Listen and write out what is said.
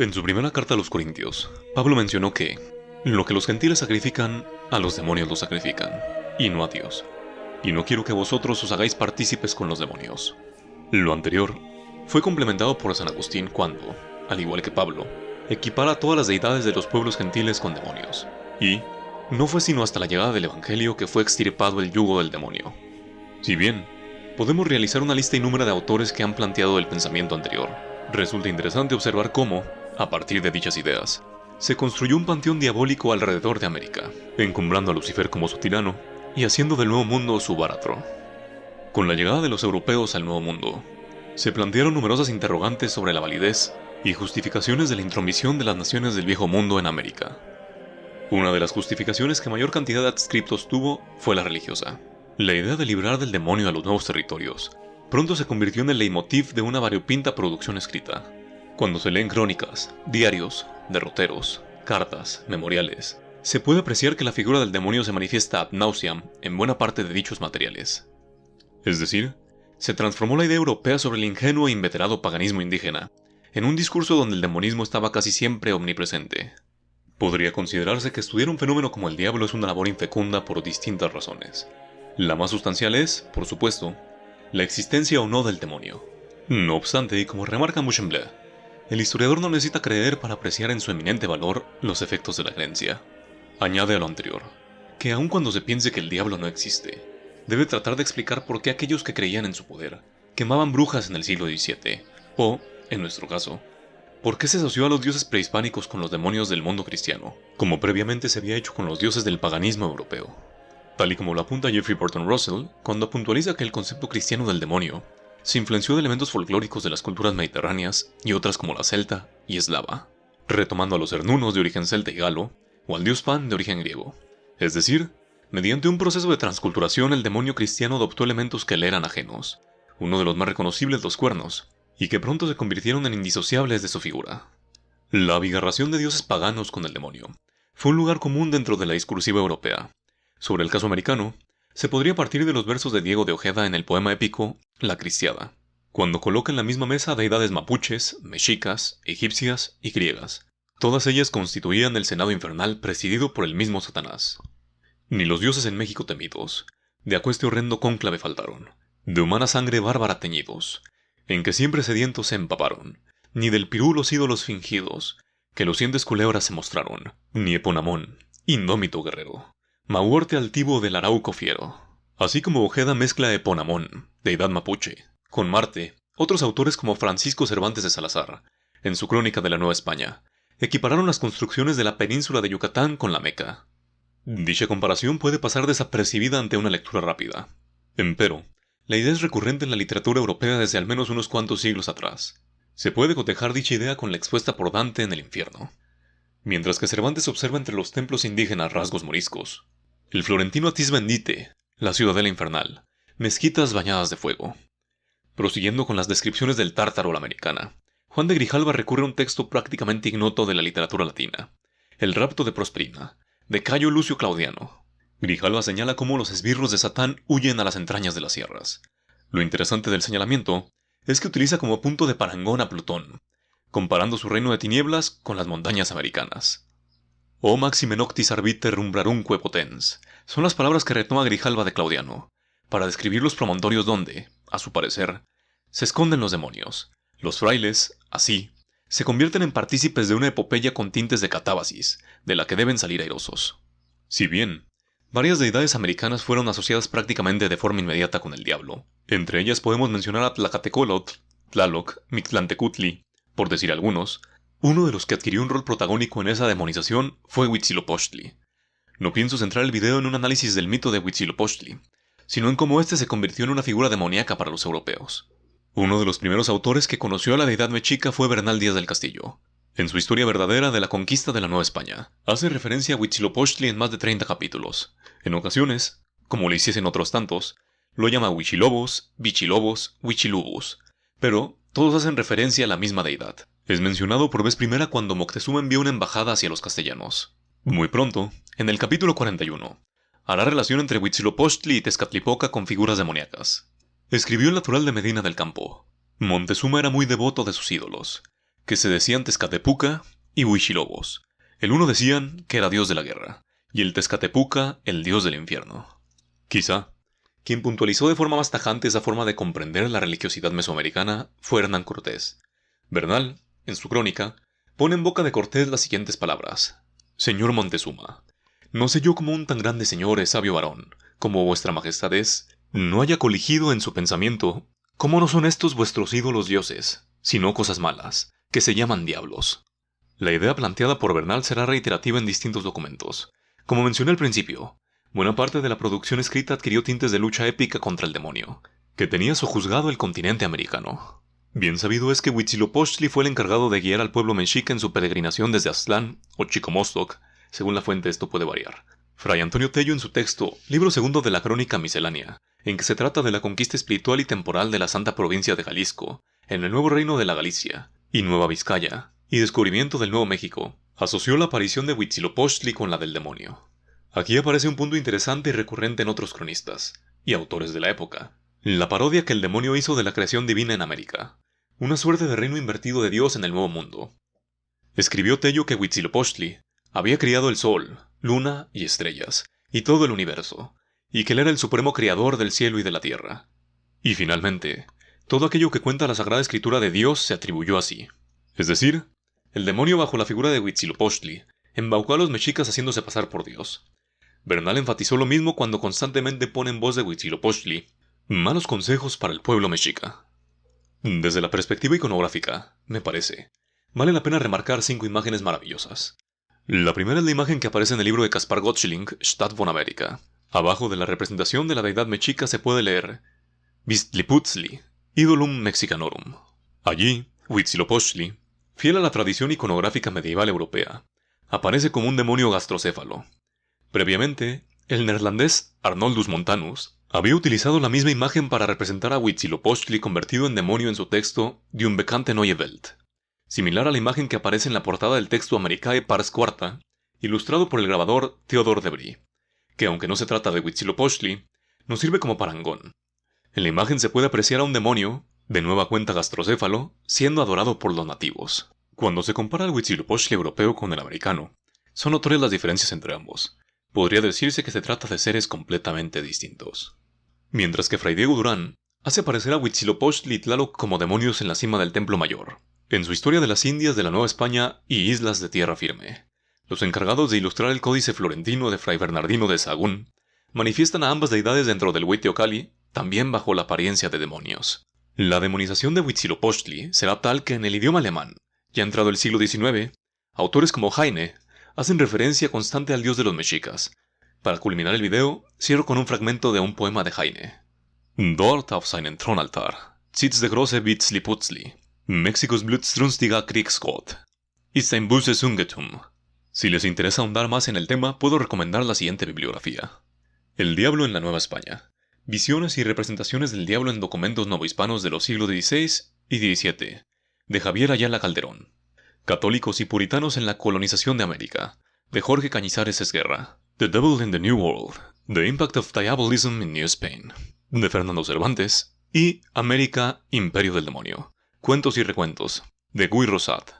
En su primera carta a los Corintios, Pablo mencionó que lo que los gentiles sacrifican, a los demonios lo sacrifican, y no a Dios. Y no quiero que vosotros os hagáis partícipes con los demonios. Lo anterior fue complementado por San Agustín cuando, al igual que Pablo, equipara a todas las deidades de los pueblos gentiles con demonios. Y no fue sino hasta la llegada del Evangelio que fue extirpado el yugo del demonio. Si bien podemos realizar una lista innúmera de autores que han planteado el pensamiento anterior, resulta interesante observar cómo, a partir de dichas ideas, se construyó un panteón diabólico alrededor de América, encumbrando a Lucifer como su tirano y haciendo del Nuevo Mundo su báratro. Con la llegada de los europeos al Nuevo Mundo, se plantearon numerosas interrogantes sobre la validez y justificaciones de la intromisión de las naciones del Viejo Mundo en América. Una de las justificaciones que mayor cantidad de adscriptos tuvo fue la religiosa. La idea de librar del demonio a los nuevos territorios pronto se convirtió en el leitmotiv de una variopinta producción escrita. Cuando se leen crónicas, diarios, derroteros, cartas, memoriales, se puede apreciar que la figura del demonio se manifiesta ad nauseam en buena parte de dichos materiales. Es decir, se transformó la idea europea sobre el ingenuo e inveterado paganismo indígena en un discurso donde el demonismo estaba casi siempre omnipresente. Podría considerarse que estudiar un fenómeno como el diablo es una labor infecunda por distintas razones. La más sustancial es, por supuesto, la existencia o no del demonio. No obstante, y como remarca Mouchemblé, el historiador no necesita creer para apreciar en su eminente valor los efectos de la creencia. Añade a lo anterior, que aun cuando se piense que el diablo no existe, debe tratar de explicar por qué aquellos que creían en su poder quemaban brujas en el siglo XVII, o, en nuestro caso, por qué se asoció a los dioses prehispánicos con los demonios del mundo cristiano, como previamente se había hecho con los dioses del paganismo europeo. Tal y como lo apunta Jeffrey Burton Russell, cuando puntualiza que el concepto cristiano del demonio se influenció de elementos folclóricos de las culturas mediterráneas y otras como la celta y eslava, retomando a los hernunos de origen celta y galo, o al dios Pan de origen griego. Es decir, mediante un proceso de transculturación el demonio cristiano adoptó elementos que le eran ajenos, uno de los más reconocibles los cuernos, y que pronto se convirtieron en indisociables de su figura. La abigarración de dioses paganos con el demonio fue un lugar común dentro de la discursiva europea. Sobre el caso americano, se podría partir de los versos de Diego de Ojeda en el poema épico La Cristiada, cuando coloca en la misma mesa deidades mapuches, mexicas, egipcias y griegas. Todas ellas constituían el senado infernal presidido por el mismo Satanás. Ni los dioses en México temidos, de aqueste horrendo cónclave faltaron, de humana sangre bárbara teñidos, en que siempre sedientos se empaparon, ni del pirú los ídolos fingidos, que lucientes culebras se mostraron, ni Eponamón, indómito guerrero, Mahuorte altivo del arauco fiero. Así como Ojeda mezcla a Eponamón, deidad mapuche, con Marte, otros autores como Francisco Cervantes de Salazar, en su Crónica de la Nueva España, equipararon las construcciones de la península de Yucatán con la Meca. Dicha comparación puede pasar desapercibida ante una lectura rápida. Empero, la idea es recurrente en la literatura europea desde al menos unos cuantos siglos atrás. Se puede cotejar dicha idea con la expuesta por Dante en el infierno. Mientras que Cervantes observa entre los templos indígenas rasgos moriscos, el florentino Atis Vendite, la ciudadela infernal, mezquitas bañadas de fuego. Prosiguiendo con las descripciones del tártaro a la americana, Juan de Grijalva recurre a un texto prácticamente ignoto de la literatura latina, El rapto de Prosperina, de Cayo Lucio Claudiano. Grijalva señala cómo los esbirros de Satán huyen a las entrañas de las sierras. Lo interesante del señalamiento es que utiliza como punto de parangón a Plutón, comparando su reino de tinieblas con las montañas americanas. O maxime noctis arbiter umbrarumque potens, son las palabras que retoma Grijalva de Claudiano, para describir los promontorios donde, a su parecer, se esconden los demonios. Los frailes, así, se convierten en partícipes de una epopeya con tintes de catábasis, de la que deben salir airosos. Si bien, varias deidades americanas fueron asociadas prácticamente de forma inmediata con el diablo. Entre ellas podemos mencionar a Tlacatecolotl, Tlaloc, Mictlantecutli, por decir algunos. Uno de los que adquirió un rol protagónico en esa demonización fue Huitzilopochtli. No pienso centrar el video en un análisis del mito de Huitzilopochtli, sino en cómo éste se convirtió en una figura demoníaca para los europeos. Uno de los primeros autores que conoció a la deidad mexica fue Bernal Díaz del Castillo. En su historia verdadera de la conquista de la Nueva España, hace referencia a Huitzilopochtli en más de 30 capítulos. En ocasiones, como le hiciesen otros tantos, lo llama Huichilobos, Bichilobos, Huichilubos, pero todos hacen referencia a la misma deidad. Es mencionado por vez primera cuando Moctezuma envió una embajada hacia los castellanos. Muy pronto, en el capítulo 41, hará relación entre Huitzilopochtli y Tezcatlipoca con figuras demoníacas. Escribió el natural de Medina del Campo. Montezuma era muy devoto de sus ídolos, que se decían Tezcatepuca y Huichilobos. El uno decían que era dios de la guerra, y el Tezcatepuca el dios del infierno. Quizá, quien puntualizó de forma más tajante esa forma de comprender la religiosidad mesoamericana fue Hernán Cortés. Bernal, en su crónica, pone en boca de Cortés las siguientes palabras: Señor Montezuma, no sé yo cómo un tan grande señor es sabio varón, como vuestra majestad es, no haya coligido en su pensamiento cómo no son estos vuestros ídolos dioses, sino cosas malas, que se llaman diablos. La idea planteada por Bernal será reiterativa en distintos documentos. Como mencioné al principio, buena parte de la producción escrita adquirió tintes de lucha épica contra el demonio, que tenía sojuzgado el continente americano. Bien sabido es que Huitzilopochtli fue el encargado de guiar al pueblo mexica en su peregrinación desde Aztlán o Chicomostoc, según la fuente esto puede variar. Fray Antonio Tello en su texto, libro segundo de la Crónica Miscelánea, en que se trata de la conquista espiritual y temporal de la Santa Provincia de Jalisco, en el nuevo reino de la Galicia y Nueva Vizcaya, y descubrimiento del Nuevo México, asoció la aparición de Huitzilopochtli con la del demonio. Aquí aparece un punto interesante y recurrente en otros cronistas y autores de la época: la parodia que el demonio hizo de la creación divina en América, una suerte de reino invertido de Dios en el Nuevo Mundo. Escribió Tello que Huitzilopochtli había criado el sol, luna y estrellas, y todo el universo, y que él era el supremo creador del cielo y de la tierra. Y finalmente, todo aquello que cuenta la Sagrada Escritura de Dios se atribuyó así. Es decir, el demonio bajo la figura de Huitzilopochtli embaucó a los mexicas haciéndose pasar por Dios. Bernal enfatizó lo mismo cuando constantemente pone en voz de Huitzilopochtli malos consejos para el pueblo mexica. Desde la perspectiva iconográfica, me parece, vale la pena remarcar 5 imágenes maravillosas. La primera es la imagen que aparece en el libro de Caspar Gottschalk, Stadt von Amerika. Abajo de la representación de la deidad mexica se puede leer Huitzilopochtli, Idolum Mexicanorum. Allí, Huitzilopochtli, fiel a la tradición iconográfica medieval europea, aparece como un demonio gastrocéfalo. Previamente, el neerlandés Arnoldus Montanus había utilizado la misma imagen para representar a Huitzilopochtli convertido en demonio en su texto Die Unbekannte Neue Welt, similar a la imagen que aparece en la portada del texto Americae Pars Quarta, ilustrado por el grabador Theodor de Brie, que aunque no se trata de Huitzilopochtli, nos sirve como parangón. En la imagen se puede apreciar a un demonio, de nueva cuenta gastrocéfalo, siendo adorado por los nativos. Cuando se compara el Huitzilopochtli europeo con el americano, son notorias las diferencias entre ambos. Podría decirse que se trata de seres completamente distintos. Mientras que Fray Diego Durán hace aparecer a Huitzilopochtli y Tlaloc como demonios en la cima del Templo Mayor, en su Historia de las Indias de la Nueva España y Islas de Tierra Firme. Los encargados de ilustrar el Códice Florentino de Fray Bernardino de Sahagún manifiestan a ambas deidades dentro del Huitteocalli, también bajo la apariencia de demonios. La demonización de Huitzilopochtli será tal que en el idioma alemán, ya entrado el siglo XIX, autores como Heine hacen referencia constante al dios de los mexicas. Para culminar el video, cierro con un fragmento de un poema de Heine. Dort auf seinen Thronaltar sitzt der große Huitzilopochtli, Mexicos blutrünstiger Kriegsgott, ist ein böses Ungetüm. Si les interesa ahondar más en el tema, puedo recomendar la siguiente bibliografía: El diablo en la Nueva España. Visiones y representaciones del diablo en documentos novohispanos de los siglos XVI y XVII, de Javier Ayala Calderón. Católicos y puritanos en la colonización de América, de Jorge Cañizares Esguerra. The Devil in the New World, The Impact of Diabolism in New Spain, de Fernando Cervantes. Y América, Imperio del Demonio, Cuentos y Recuentos, de Guy Rosat.